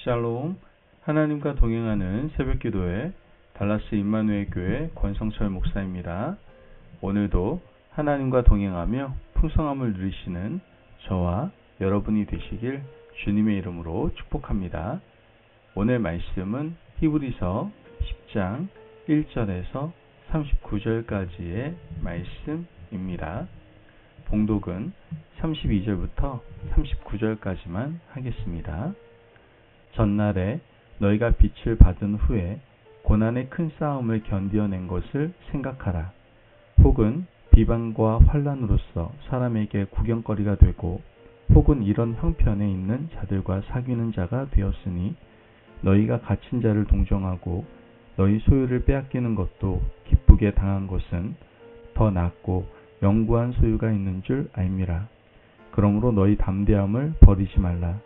샬롬, 하나님과 동행하는 새벽기도회 달라스 임마누엘 교회 권성철 목사입니다. 오늘도 하나님과 동행하며 풍성함을 누리시는 저와 여러분이 되시길 주님의 이름으로 축복합니다. 오늘 말씀은 히브리서 10장 1절에서 39절까지의 말씀입니다. 봉독은 32절부터 39절까지만 하겠습니다. 전날에 너희가 빛을 받은 후에 고난의 큰 싸움을 견디어낸 것을 생각하라. 혹은 비방과 환난으로서 사람에게 구경거리가 되고 혹은 이런 형편에 있는 자들과 사귀는 자가 되었으니 너희가 갇힌 자를 동정하고 너희 소유를 빼앗기는 것도 기쁘게 당한 것은 더 낫고 영구한 소유가 있는 줄 알미라. 그러므로 너희 담대함을 버리지 말라.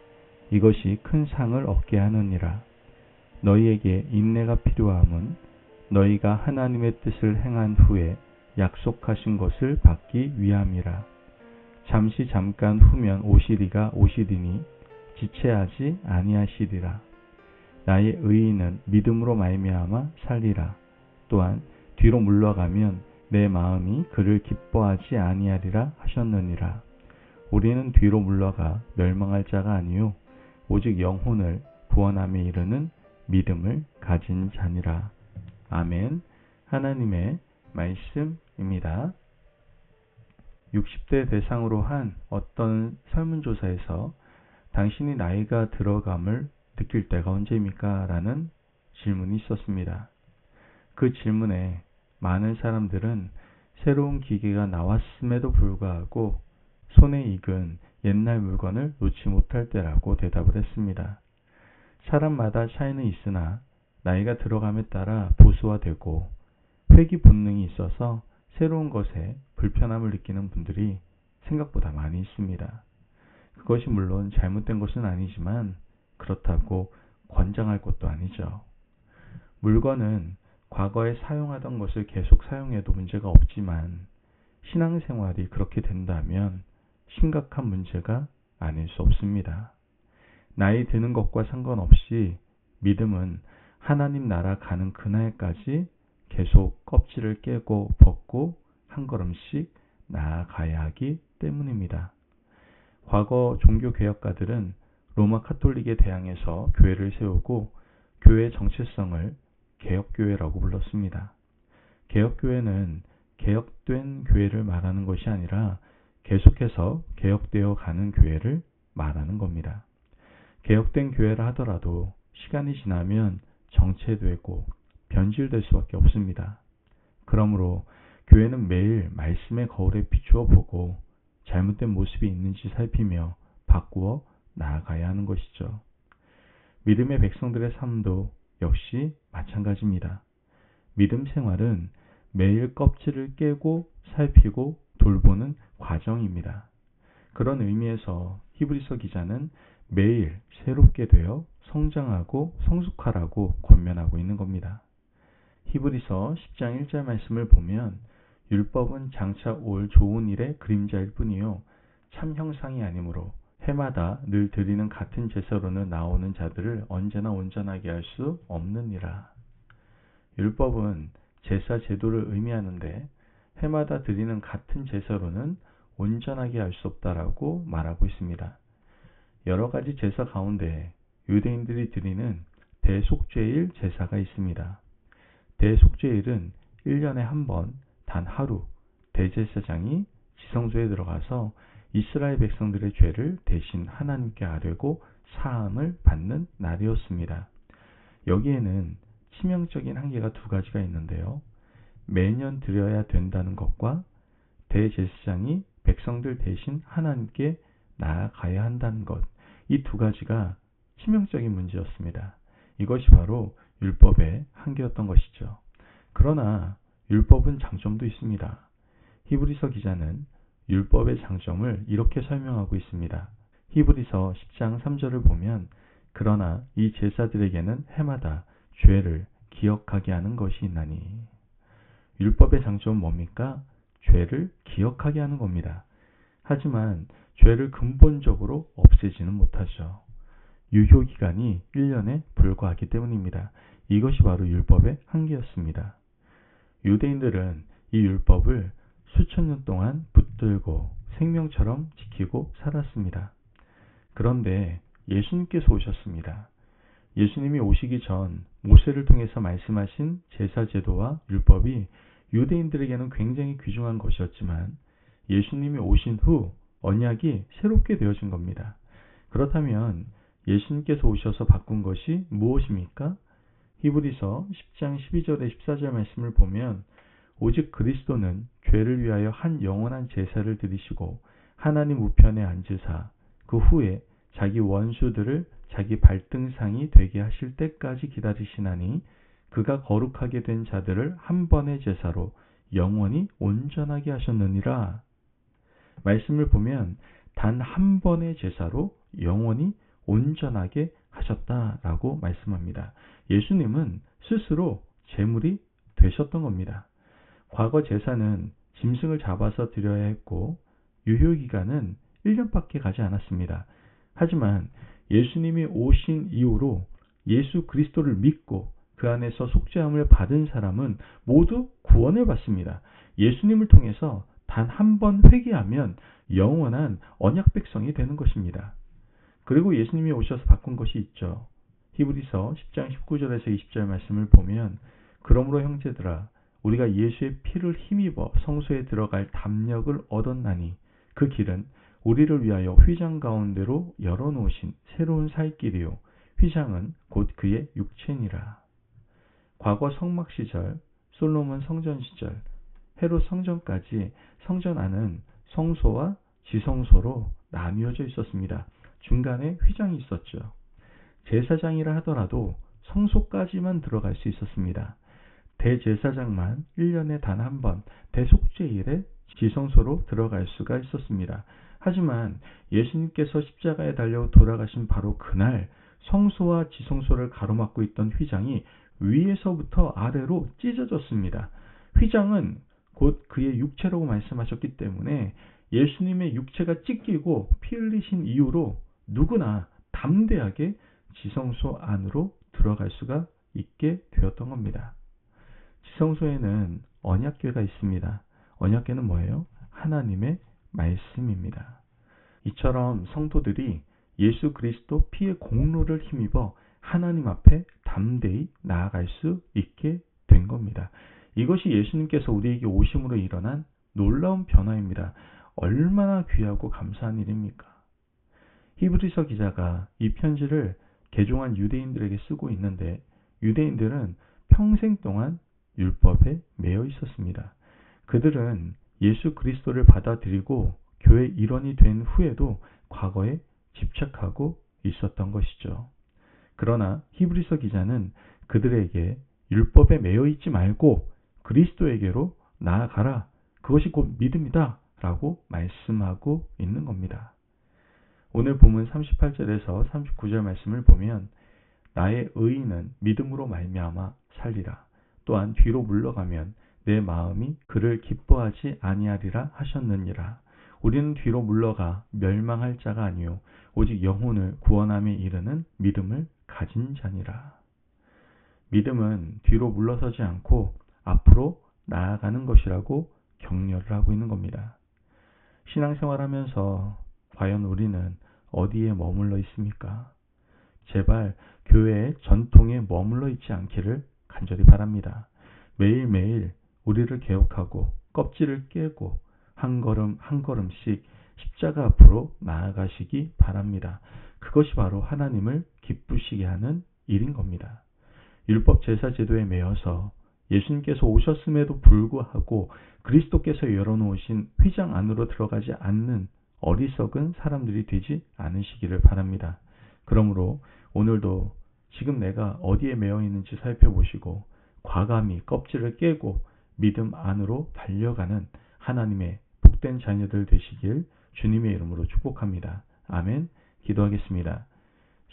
이것이 큰 상을 얻게 하느니라. 너희에게 인내가 필요함은 너희가 하나님의 뜻을 행한 후에 약속하신 것을 받기 위함이라. 잠깐 후면 오시리가 오시리니 지체하지 아니하시리라. 나의 의인은 믿음으로 말미암아 살리라. 또한 뒤로 물러가면 내 마음이 그를 기뻐하지 아니하리라 하셨느니라. 우리는 뒤로 물러가 멸망할 자가 아니요 오직 영혼을 구원함에 이르는 믿음을 가진 자니라. 아멘. 하나님의 말씀입니다. 60대 대상으로 한 어떤 설문조사에서 당신이 나이가 들어감을 느낄 때가 언제입니까? 라는 질문이 있었습니다. 그 질문에 많은 사람들은 새로운 기계가 나왔음에도 불구하고 손에 익은 옛날 물건을 놓지 못할 때라고 대답을 했습니다. 사람마다 차이는 있으나 나이가 들어감에 따라 보수화되고 회귀 본능이 있어서 새로운 것에 불편함을 느끼는 분들이 생각보다 많이 있습니다. 그것이 물론 잘못된 것은 아니지만 그렇다고 권장할 것도 아니죠. 물건은 과거에 사용하던 것을 계속 사용해도 문제가 없지만 신앙생활이 그렇게 된다면 심각한 문제가 아닐 수 없습니다. 나이 드는 것과 상관없이 믿음은 하나님 나라 가는 그날까지 계속 껍질을 깨고 벗고 한 걸음씩 나아가야 하기 때문입니다. 과거 종교개혁가들은 로마 카톨릭에 대항해서 교회를 세우고 교회의 정체성을 개혁교회라고 불렀습니다. 개혁교회는 개혁된 교회를 말하는 것이 아니라 계속해서 개혁되어 가는 교회를 말하는 겁니다. 개혁된 교회라 하더라도 시간이 지나면 정체되고 변질될 수밖에 없습니다. 그러므로 교회는 매일 말씀의 거울에 비추어 보고 잘못된 모습이 있는지 살피며 바꾸어 나아가야 하는 것이죠. 믿음의 백성들의 삶도 역시 마찬가지입니다. 믿음 생활은 매일 껍질을 깨고 살피고 돌보는 과정입니다. 그런 의미에서 히브리서 기자는 매일 새롭게 되어 성장하고 성숙하라고 권면하고 있는 겁니다. 히브리서 10장 1절 말씀을 보면 율법은 장차 올 좋은 일의 그림자일 뿐이요 참 형상이 아니므로 해마다 늘 드리는 같은 제사로는 나오는 자들을 언제나 온전하게 할 수 없느니라. 율법은 제사 제도를 의미하는데 해마다 드리는 같은 제사로는 온전하게 할 수 없다라고 말하고 있습니다. 여러 가지 제사 가운데 유대인들이 드리는 대속죄일 제사가 있습니다. 대속죄일은 1년에 한 번 단 하루 대제사장이 지성소에 들어가서 이스라엘 백성들의 죄를 대신 하나님께 아뢰고 사함을 받는 날이었습니다. 여기에는 치명적인 한계가 두 가지가 있는데요. 매년 드려야 된다는 것과 대제사장이 백성들 대신 하나님께 나아가야 한다는 것, 이 두 가지가 치명적인 문제였습니다. 이것이 바로 율법의 한계였던 것이죠. 그러나 율법은 장점도 있습니다. 히브리서 기자는 율법의 장점을 이렇게 설명하고 있습니다. 히브리서 10장 3절을 보면 그러나 이 제사들에게는 해마다 죄를 기억하게 하는 것이 있나니. 율법의 장점은 뭡니까? 죄를 기억하게 하는 겁니다. 하지만 죄를 근본적으로 없애지는 못하죠. 유효기간이 1년에 불과하기 때문입니다. 이것이 바로 율법의 한계였습니다. 유대인들은 이 율법을 수천 년 동안 붙들고 생명처럼 지키고 살았습니다. 그런데 예수님께서 오셨습니다. 예수님이 오시기 전 모세를 통해서 말씀하신 제사제도와 율법이 유대인들에게는 굉장히 귀중한 것이었지만 예수님이 오신 후 언약이 새롭게 되어진 겁니다. 그렇다면 예수님께서 오셔서 바꾼 것이 무엇입니까? 히브리서 10장 12절에 14절 말씀을 보면 오직 그리스도는 죄를 위하여 한 영원한 제사를 드리시고 하나님 우편에 앉으사 그 후에 자기 원수들을 자기 발등상이 되게 하실 때까지 기다리시나니 그가 거룩하게 된 자들을 한 번의 제사로 영원히 온전하게 하셨느니라. 말씀을 보면 단 한 번의 제사로 영원히 온전하게 하셨다라고 말씀합니다. 예수님은 스스로 제물이 되셨던 겁니다. 과거 제사는 짐승을 잡아서 드려야 했고 유효기간은 1년밖에 가지 않았습니다. 하지만 예수님이 오신 이후로 예수 그리스도를 믿고 그 안에서 속죄함을 받은 사람은 모두 구원을 받습니다. 예수님을 통해서 단 한 번 회개하면 영원한 언약 백성이 되는 것입니다. 그리고 예수님이 오셔서 바꾼 것이 있죠. 히브리서 10장 19절에서 20절 말씀을 보면 그러므로 형제들아 우리가 예수의 피를 힘입어 성소에 들어갈 담력을 얻었나니 그 길은 우리를 위하여 휘장 가운데로 열어놓으신 새로운 살 길이요 휘장은 곧 그의 육체니라. 과거 성막 시절, 솔로몬 성전 시절, 헤롯 성전까지 성전 안은 성소와 지성소로 나뉘어져 있었습니다. 중간에 휘장이 있었죠. 제사장이라 하더라도 성소까지만 들어갈 수 있었습니다. 대제사장만 1년에 단 한 번 대속죄일에 지성소로 들어갈 수가 있었습니다. 하지만 예수님께서 십자가에 달려 돌아가신 바로 그날 성소와 지성소를 가로막고 있던 휘장이 위에서부터 아래로 찢어졌습니다. 휘장은 곧 그의 육체라고 말씀하셨기 때문에 예수님의 육체가 찢기고 피 흘리신 이후로 누구나 담대하게 지성소 안으로 들어갈 수가 있게 되었던 겁니다. 지성소에는 언약궤가 있습니다. 언약궤는 뭐예요? 하나님의 말씀입니다. 이처럼 성도들이 예수 그리스도 피의 공로를 힘입어 하나님 앞에 담대히 나아갈 수 있게 된 겁니다. 이것이 예수님께서 우리에게 오심으로 일어난 놀라운 변화입니다. 얼마나 귀하고 감사한 일입니까? 히브리서 기자가 이 편지를 개종한 유대인들에게 쓰고 있는데 유대인들은 평생 동안 율법에 매여 있었습니다. 그들은 예수 그리스도를 받아들이고 교회 일원이 된 후에도 과거에 집착하고 있었던 것이죠. 그러나 히브리서 기자는 그들에게 율법에 매여 있지 말고 그리스도에게로 나아가라. 그것이 곧 믿음이다. 라고 말씀하고 있는 겁니다. 오늘 본문 38절에서 39절 말씀을 보면 나의 의인은 믿음으로 말미암아 살리라. 또한 뒤로 물러가면 내 마음이 그를 기뻐하지 아니하리라 하셨느니라. 우리는 뒤로 물러가 멸망할 자가 아니요 오직 영혼을 구원함에 이르는 믿음을 가진 자니라. 믿음은 뒤로 물러서지 않고 앞으로 나아가는 것이라고 격려를 하고 있는 겁니다. 신앙생활하면서 과연 우리는 어디에 머물러 있습니까? 제발 교회의 전통에 머물러 있지 않기를 간절히 바랍니다. 매일매일 우리를 개혁하고 껍질을 깨고 한 걸음 한 걸음씩 십자가 앞으로 나아가시기 바랍니다. 그것이 바로 하나님을 기쁘시게 하는 일인 겁니다. 율법 제사 제도에 매여서 예수님께서 오셨음에도 불구하고 그리스도께서 열어놓으신 휘장 안으로 들어가지 않는 어리석은 사람들이 되지 않으시기를 바랍니다. 그러므로 오늘도 지금 내가 어디에 매여 있는지 살펴보시고 과감히 껍질을 깨고 믿음 안으로 달려가는 하나님의 복된 자녀들 되시길 주님의 이름으로 축복합니다. 아멘. 기도하겠습니다.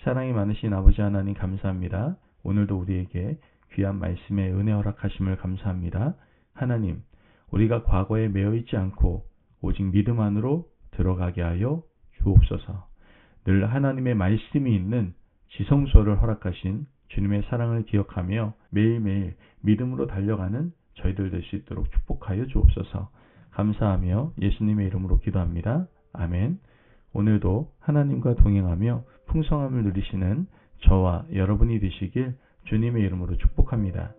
사랑이 많으신 아버지 하나님 감사합니다. 오늘도 우리에게 귀한 말씀의 은혜 허락하심을 감사합니다. 하나님, 우리가 과거에 매여 있지 않고 오직 믿음 안으로 들어가게 하여 주옵소서. 늘 하나님의 말씀이 있는 지성소를 허락하신 주님의 사랑을 기억하며 매일매일 믿음으로 달려가는 저희들 될 수 있도록 축복하여 주옵소서. 감사하며 예수님의 이름으로 기도합니다. 아멘. 오늘도 하나님과 동행하며 풍성함을 누리시는 저와 여러분이 되시길 주님의 이름으로 축복합니다.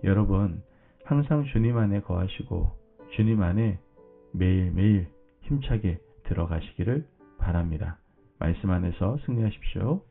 여러분 항상 주님 안에 거하시고 주님 안에 매일매일 힘차게 들어가시기를 바랍니다. 말씀 안에서 승리하십시오.